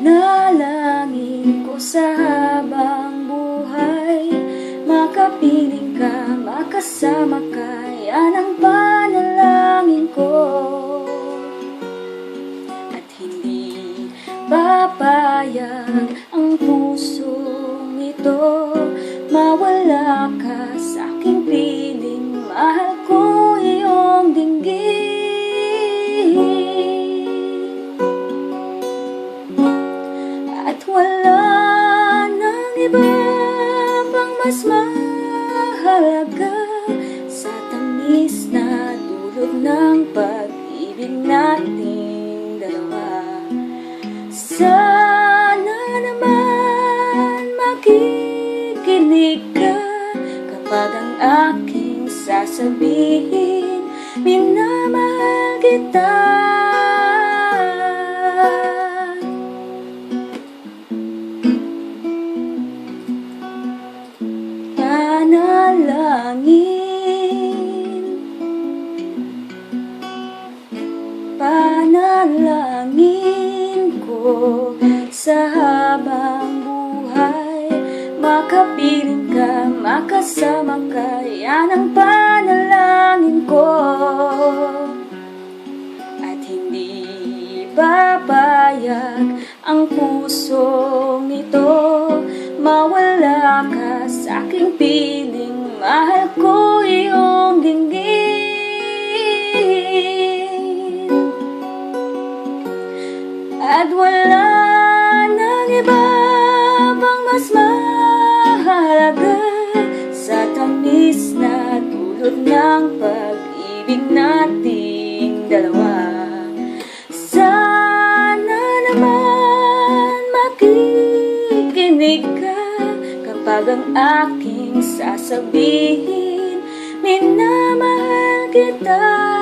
Panalangin ko sa habang buhay, makapiling ka, makasama ka, yan ang panalangin ko. At hindi papayag ang pusong ito, mawala ka sa aking piling, mahal ko iyong dinggin. At wala nang iba pang mas mahalaga sa tamis na dulot ng pag-ibig nating dalawa. Sana naman makikinig ka kapag ang aking sasabihin, minamahal kita. Panalangin ko sa habang buhay, makapiling ka, makasama ka, yan ang panalangin ko. At hindi papayag ang pusong ito, mawala ka sa aking piling, mahal ko iyong dinggin. At wala nang iba pang mas mahalaga sa tamis na dulot ng pag-ibig nating dalawa. Sana naman makikinig ka kapag ang aking sasabihin, minamahal kita.